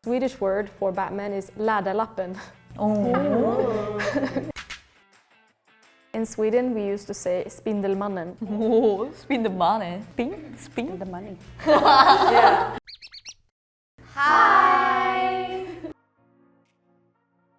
Swedish word for Batman is läderlappen. Oh. In Sweden, we used to say Spindelmannen. Oh, spin the money. Spin The money. Yeah. Hi!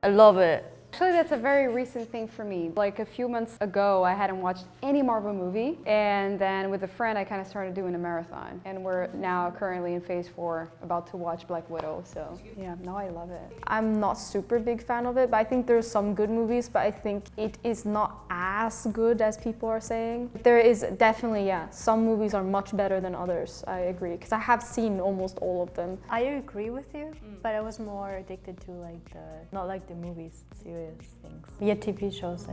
I love it. Actually, that's a very recent thing for me. Like a few months ago, I hadn't watched any Marvel movie, and then with a friend, I kind of started doing a marathon. And we're now currently in phase 4, about to watch Black Widow. So yeah, now I love it. I'm not super big fan of it, but I think there's some good movies, but I think it is not as good as people are saying. There is definitely, yeah, some movies are much better than others, I agree, because I have seen almost all of them. I agree with you, but I was more addicted to not like the movies, serious things. Yeah, TV shows,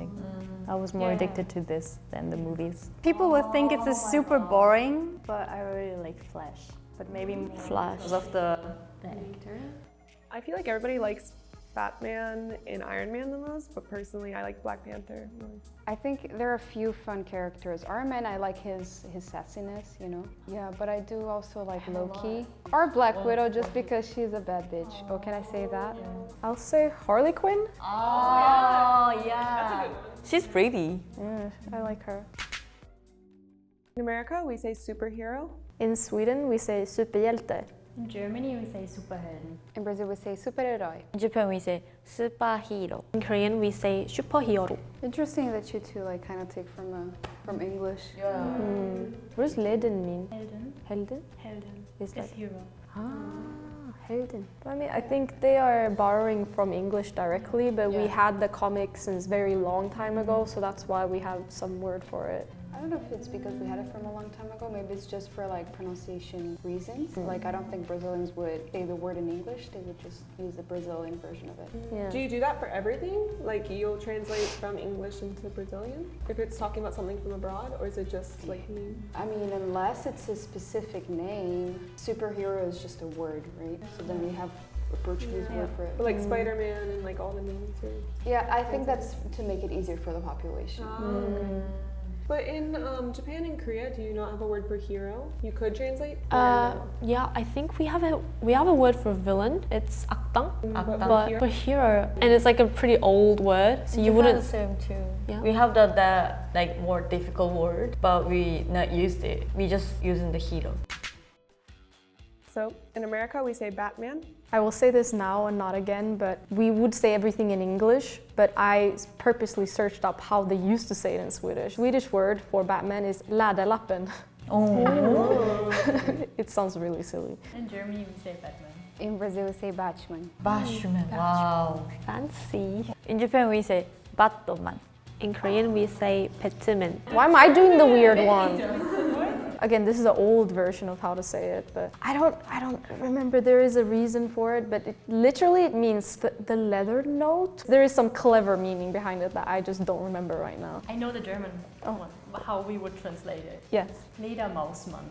I was more addicted to this than the movies. People would think it's a super boring, but I really like Flash. But maybe more Flash. because of the actor. I feel like everybody likes Batman and Iron Man the most, but personally I like Black Panther more. I think there are a few fun characters. Iron Man, I like his sassiness, you know? Yeah, but I do also like Loki. Or Black Widow, just because she's a bad bitch. Oh, can I say that? I'll say Harley Quinn. Oh, yeah. She's pretty. Yeah, I like her. In America we say superhero. In Sweden, we say superhjälte. In Germany, we say superhelden. In Brazil, we say superherói. In Japan we say SuperHero. In Korean, we say SuperHero. Interesting that you two like kind of take from English. What does leden mean? Helden. Helden? Helden. Is Is that hero. Helden? I mean, I think they are borrowing from English directly, but we had the comic since very long time ago, so that's why we have some word for it. I don't know if it's because we had it from a long time ago. Maybe it's just for like pronunciation reasons. Like I don't think Brazilians would say the word in English. They would just use the Brazilian version of it. Yeah. Do you do that for everything? Like you'll translate from English into Brazilian? If it's talking about something from abroad, or is it just like me? I mean, unless it's a specific name, superhero is just a word, right? So then we have a Portuguese word for it. But like Spiderman and like all the names are... Yeah, I think that's to make it easier for the population. But in Japan and Korea, do you not have a word for hero? You could translate? Yeah, I think we have a word for villain. It's 악당. But But hero, and it's like a pretty old word, so you wouldn't. the same too. Yeah. We have the like more difficult word, but we not used it. We just using the hero. So in America, we say Batman. I will say this now and not again, but we would say everything in English, but I purposely searched up how they used to say it in Swedish. Swedish word for Batman is läderlappen. Oh. It sounds really silly. In Germany, we say Batman. In Brazil, we say Batman. Batman. Wow. Fancy. In Japan we say Batman. In Korean, we say Batman. Why am I doing the weird one? Again, this is an old version of how to say it, but I don't remember. There is a reason for it, but it means the leather note. There is some clever meaning behind it that I just don't remember right now. I know the German one, how we would translate it. Yes. Fledermausmann.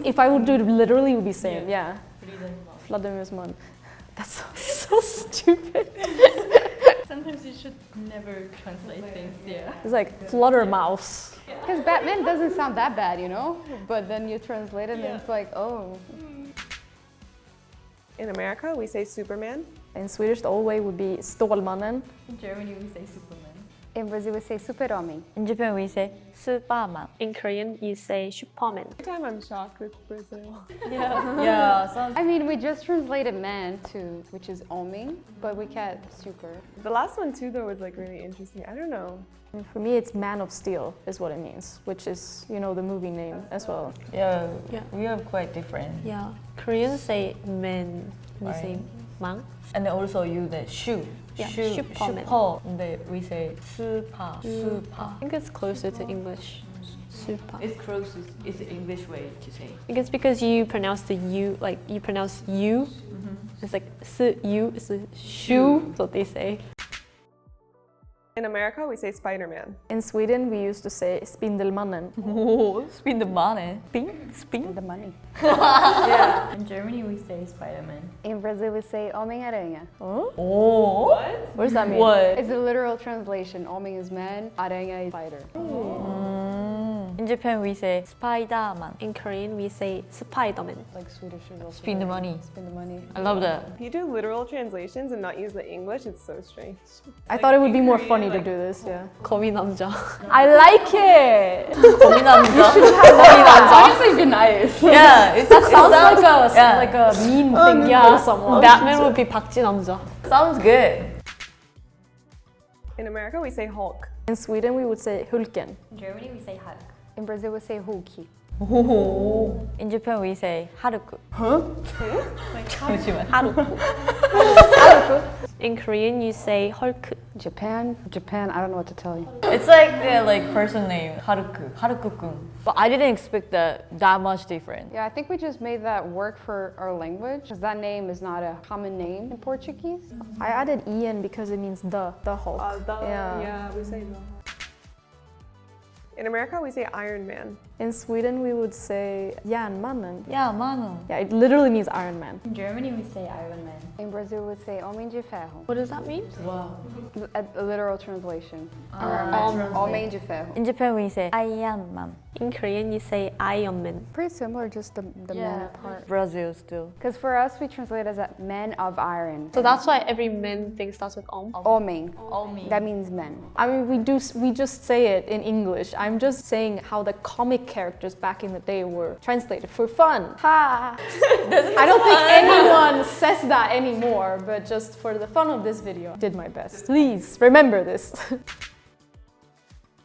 If I would do it literally, it would be same. Yeah. Fledermausmann. That's so stupid. Sometimes you should never translate things, yeah. It's like fluttermouse. Because Batman doesn't sound that bad, you know? But then you translate it and it's like, oh. In America, we say Superman. In Swedish, the old way would be Stålmannen. In Germany, we say Superman. In Brazil, we say super-homem. In Japan we say Superman. In Korean, you say Superman. Every time I'm shocked with Brazil. Yeah. So I mean, we just translated man to, which is oming, but we kept super. The last one too, though, was like really interesting. I don't know. And for me, it's Man of Steel is what it means, which is, you know, the movie name as well. yeah, Yeah. we are quite different. Yeah. Koreans say man. We say mang. And also use the shoe. Yeah, shoe, Superman. super. And we say super. I think it's closer to English. Super. It's closest. It's the English way to say. I guess because you pronounce the U, like you pronounce you. It's like you. It's a shoe. That's what they say. In America, we say Spiderman. In Sweden, we used to say Spindelmannen. Oh, spin the money. Spin. The money. Yeah. In Germany, we say Spiderman. In Brazil, we say Homem-Aranha. Oh. What does that mean? What? It's a literal translation. Homem is man, aranha is spider. In Japan we say Spiderman. In Korean, we say Spiderman. Like Swedish is also Spin the money. Spin the money. I love that. If you do literal translations and not use the English, it's so strange. I thought it would be more funny to do this, yeah. 거미 남자. I like it! 거미 남자. Honestly, be nice. Yeah, That sounds yeah. like a mean thing to Yeah, someone. Batman would be 박쥐 남자. sounds good. In America, we say Hulk. In Sweden, we would say Hulken. In Germany we say Hulk. In Brazil, we say Hulk. In Japan we say Haruku. In Korean, you say Hulk. Japan, I don't know what to tell you. It's like the person name Haruku-kun. But I didn't expect that much different. Yeah, I think we just made that work for our language because that name is not a common name in Portuguese. I added en because it means the Hulk. Yeah, we say the. In America, we say Iron Man. In Sweden, we would say Järnmannen. Yeah, mano. Yeah, it literally means Iron Man. In Germany we say Iron Man. In Brazil, we say Homem de Ferro. What does that mean? Wow. A literal translation. Homem de Ferro. In Japan we say Iron Man. In Korean, you say Iron Man. Pretty similar, just the man part. Brazil still. Because for us, we translate it as a man of iron. So that's why every man thing starts with Homem. That means men. I mean, we just say it in English. I'm just saying how the comic characters back in the day were translated for fun. Ha! I don't think anyone says that anymore, but just for the fun of this video, I did my best. Please remember this.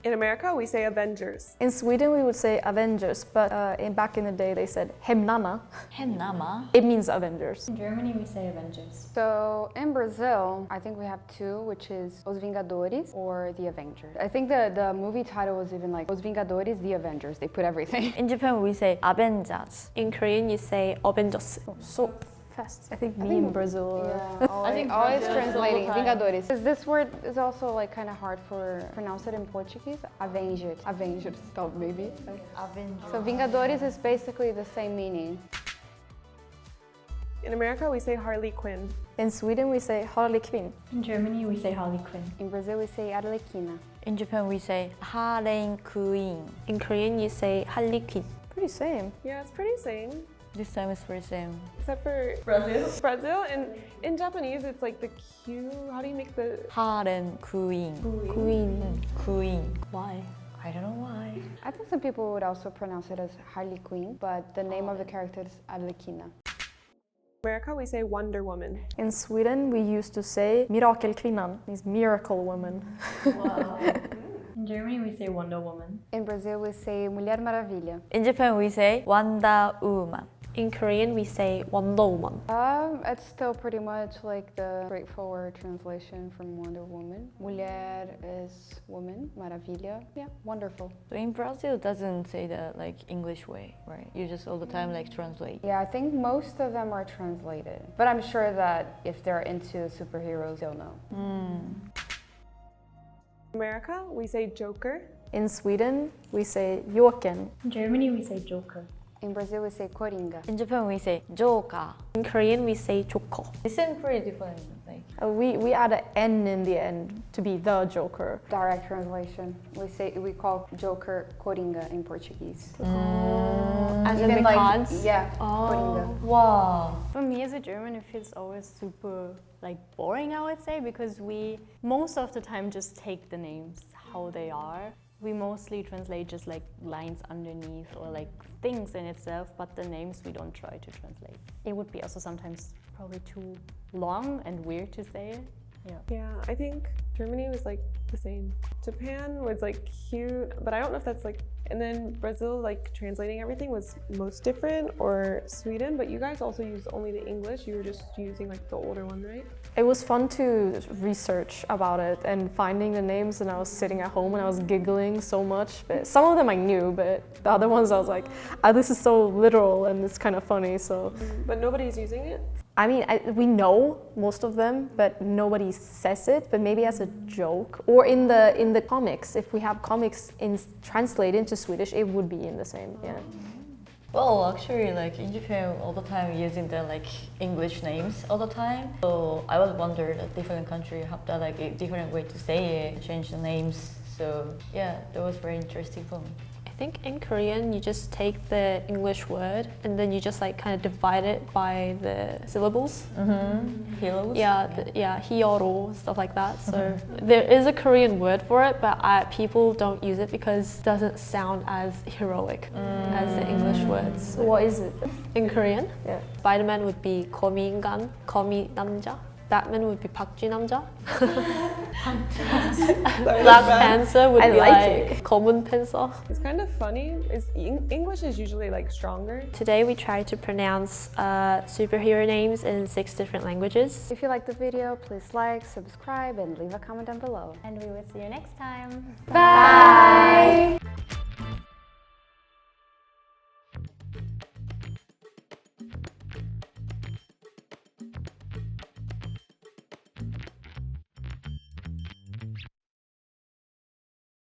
In America, we say Avengers. In Sweden, we would say Avengers, but back in the day, they said Hemnana. Hennama. It means Avengers. In Germany we say Avengers. So in Brazil, I think we have two, which is Os Vingadores or The Avengers. I think the movie title was even like Os Vingadores, The Avengers. They put everything. In Japan we say Avengers. In Korean, you say Avengers. So fast. I think me in Brazil. I think always translating Vingadores. Because this word is also like kind of hard for pronounce it in Portuguese. Avengers. Avengers, spelled maybe. Avengers. So Vingadores is basically the same meaning. In America, we say Harley Quinn. In Sweden, we say Harley Quinn. In Germany we say Harley Quinn. In Brazil, we say Arlequina. In Japan we say Harley Quinn. In Korean, you say Harley Quinn. Pretty same. Yeah, it's pretty same. This time it's pretty same. Except for Brazil, and in Japanese, it's like the Q. How do you make the Harley Quinn. Queen. Why? I don't know why. I think some people would also pronounce it as Harley Quinn, but the name of the character is Arlequina. America, we say Wonder Woman. In Sweden, we used to say Mirakelkvinnan, means miracle woman. In Germany we say Wonder Woman. In Brazil, we say Mulher Maravilha. In Japan we say Wonder Woman. In Korean, we say Wonder Woman. It's still pretty much like the straightforward translation from Wonder Woman. Mulher is woman, maravilha, yeah, wonderful. So in Brazil doesn't say the English way, right? You just all the time translate. Yeah, I think most of them are translated. But I'm sure that if they're into superheroes, they'll know. America, we say Joker. In Sweden, we say Jokern. In Germany we say Joker. In Brazil, we say Coringa. In Japan we say Joker. In Korean, we say Joker. They seem pretty different. We add an N in the end to be the Joker. Direct translation. We call Joker Coringa in Portuguese. As in the cards? Yeah, Coringa. Wow. For me as a German, it feels always super boring, I would say, because we most of the time just take the names how they are. We mostly translate just lines underneath or things in itself, but the names we don't try to translate. It would be also sometimes probably too long and weird to say it. Yeah, I think Germany was the same. Japan was cute, but I don't know if that's and then Brazil translating everything was most different, or Sweden, but you guys also used only the English. You were just using the older one, right? It was fun to research about it and finding the names, and I was sitting at home and I was giggling so much. But some of them I knew, but the other ones I was like, this is so literal and it's kind of funny, so. But nobody's using it? I mean, we know most of them, but nobody says it, but maybe as a joke. Or in the comics, if we have comics translated into Swedish, it would be in the same, yeah. Well, actually, in Japan, all the time using the English names all the time. So I was wondering that different country have that a different way to say it, change the names. So yeah, that was very interesting for me. think in Korean you just take the English word and then you just like kind of divide it by the syllables. Heroes? Yeah, 히어로, stuff like that. So there is a Korean word for it, but people don't use it because it doesn't sound as heroic as the English words. What is it? In Korean, Yeah. Spiderman would be 거미인간, 거미 남자. Batman would be 박쥐 남자. Black Panther would be like 검은 팬서. It's kind of funny. English is usually like stronger. Today we tried to pronounce superhero names in 6 different languages. If you liked the video, please like, subscribe, and leave a comment down below. And we will see you next time. Bye!